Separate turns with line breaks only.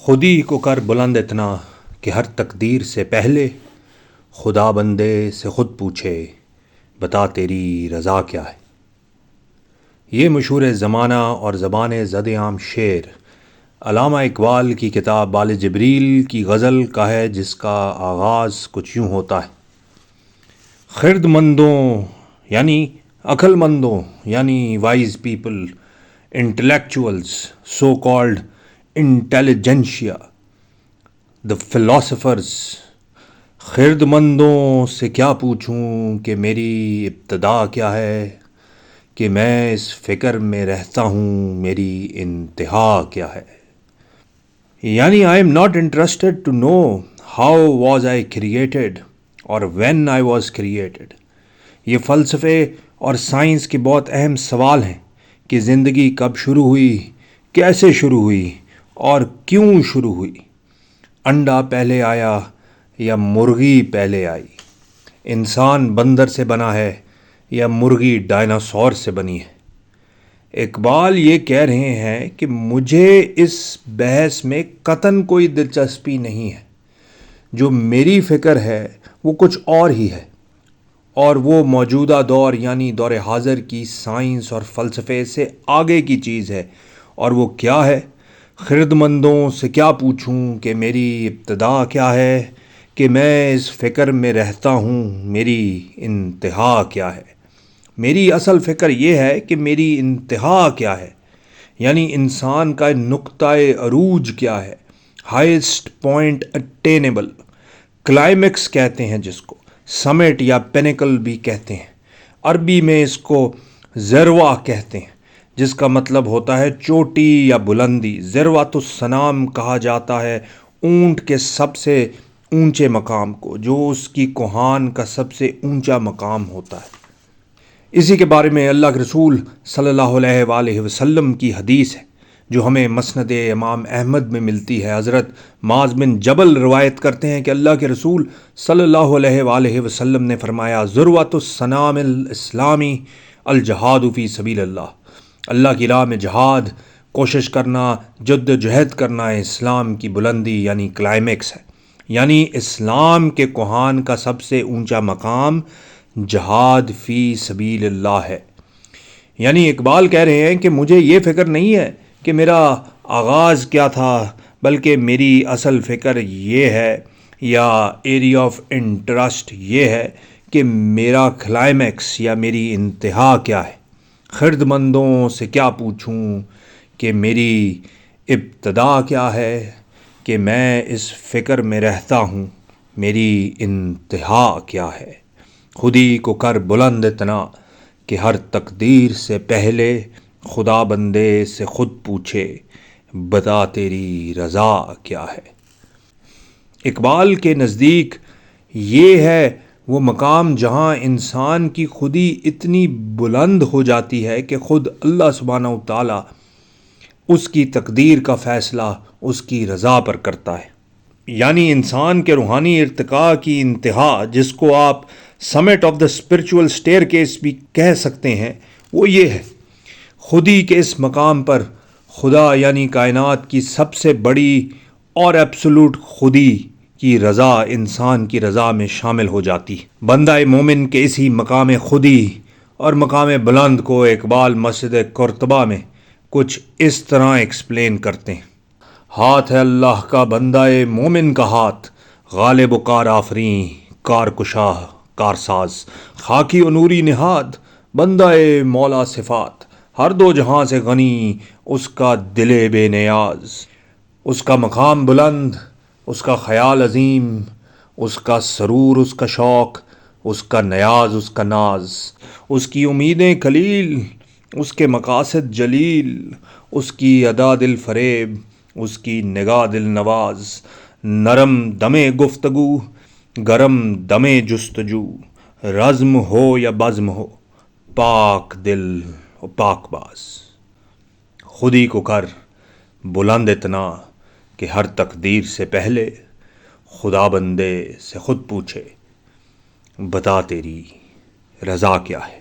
خود ہی کو کر بلند اتنا کہ ہر تقدیر سے پہلے خدا بندے سے خود پوچھے بتا تیری رضا کیا ہے۔ یہ مشہور زمانہ اور زبان زد عام شعر علامہ اقبال کی کتاب بال جبریل کی غزل کا ہے، جس کا آغاز کچھ یوں ہوتا ہے: خرد مندوں یعنی عقل مندوں یعنی wise people, intellectuals, so called intelligentsia, the philosophers, خرد مندوں سے کیا پوچھوں کہ میری ابتدا کیا ہے، کہ میں اس فکر میں رہتا ہوں میری انتہا کیا ہے۔ یعنی I am not interested to know how was I created or when I was created۔ یہ فلسفے اور سائنس کے بہت اہم سوال ہیں کہ زندگی کب شروع ہوئی، کیسے شروع ہوئی اور کیوں شروع ہوئی۔ انڈا پہلے آیا یا مرغی پہلے آئی؟ انسان بندر سے بنا ہے یا مرغی ڈائناسور سے بنی ہے؟ اقبال یہ کہہ رہے ہیں کہ مجھے اس بحث میں قطعاً کوئی دلچسپی نہیں ہے۔ جو میری فکر ہے وہ کچھ اور ہی ہے، اور وہ موجودہ دور یعنی دور حاضر کی سائنس اور فلسفے سے آگے کی چیز ہے۔ اور وہ کیا ہے؟ خرد مندوں سے کیا پوچھوں کہ میری ابتدا کیا ہے، کہ میں اس فکر میں رہتا ہوں میری انتہا کیا ہے۔ میری اصل فکر یہ ہے کہ میری انتہا کیا ہے، یعنی انسان کا نقطۂ عروج کیا ہے، ہائیسٹ پوائنٹ اٹینیبل، کلائمیکس کہتے ہیں جس کو، سمٹ یا پینیکل بھی کہتے ہیں۔ عربی میں اس کو ذروہ کہتے ہیں، جس کا مطلب ہوتا ہے چوٹی یا بلندی۔ ذروۃ السنام کہا جاتا ہے اونٹ کے سب سے اونچے مقام کو، جو اس کی کوہان کا سب سے اونچا مقام ہوتا ہے۔ اسی کے بارے میں اللہ کے رسول صلی اللہ علیہ وآلہ وسلم کی حدیث ہے، جو ہمیں مسند امام احمد میں ملتی ہے۔ حضرت معاذ بن جبل روایت کرتے ہیں کہ اللہ کے رسول صلی اللہ علیہ وآلہ وسلم نے فرمایا: ذروۃ السنام الاسلامی الجہاد فی سبیل اللہ۔ اللہ کی راہ میں جہاد، کوشش کرنا، جد و جہد کرنا اسلام کی بلندی یعنی کلائمیکس ہے۔ یعنی اسلام کے کوہان کا سب سے اونچا مقام جہاد فی سبیل اللہ ہے۔ یعنی اقبال کہہ رہے ہیں کہ مجھے یہ فکر نہیں ہے کہ میرا آغاز کیا تھا، بلکہ میری اصل فکر یہ ہے یا ایریا آف انٹرسٹ یہ ہے کہ میرا کلائمیکس یا میری انتہا کیا ہے۔ خرد مندوں سے کیا پوچھوں کہ میری ابتدا کیا ہے، کہ میں اس فکر میں رہتا ہوں میری انتہا کیا ہے۔ خود ہی کو کر بلند اتنا کہ ہر تقدیر سے پہلے خدا بندے سے خود پوچھے بتا تیری رضا کیا ہے۔ اقبال کے نزدیک یہ ہے وہ مقام جہاں انسان کی خودی اتنی بلند ہو جاتی ہے کہ خود اللہ سبحانہ و تعالیٰ اس کی تقدیر کا فیصلہ اس کی رضا پر کرتا ہے۔ یعنی انسان کے روحانی ارتقاء کی انتہا، جس کو آپ summit of the spiritual staircase بھی کہہ سکتے ہیں، وہ یہ ہے: خودی کے اس مقام پر خدا یعنی کائنات کی سب سے بڑی اور ایبسولوٹ خودی کی رضا انسان کی رضا میں شامل ہو جاتی۔ بندہ مومن کے اسی مقام خودی اور مقام بلند کو اقبال مسجد قرطبہ میں کچھ اس طرح ایکسپلین کرتے ہیں: ہاتھ ہے اللہ کا بندہ مومن کا ہاتھ، غالب و کار آفریں، کار کشا کار ساز، خاکی و نوری نہاد، بندہ مولا صفات، ہر دو جہاں سے غنی اس کا دل بے نیاز۔ اس کا مقام بلند، اس کا خیال عظیم، اس کا سرور، اس کا شوق، اس کا نیاز، اس کا ناز، اس کی امیدیں خلیل، اس کے مقاصد جلیل، اس کی ادا دل فریب، اس کی نگاہ دل نواز، نرم دمے گفتگو، گرم دمے جستجو، رزم ہو یا بزم ہو، پاک دل و پاک باز۔ خود ہی کو کر بلند اتنا کہ ہر تقدیر سے پہلے خدا بندے سے خود پوچھے بتا تیری رضا کیا ہے۔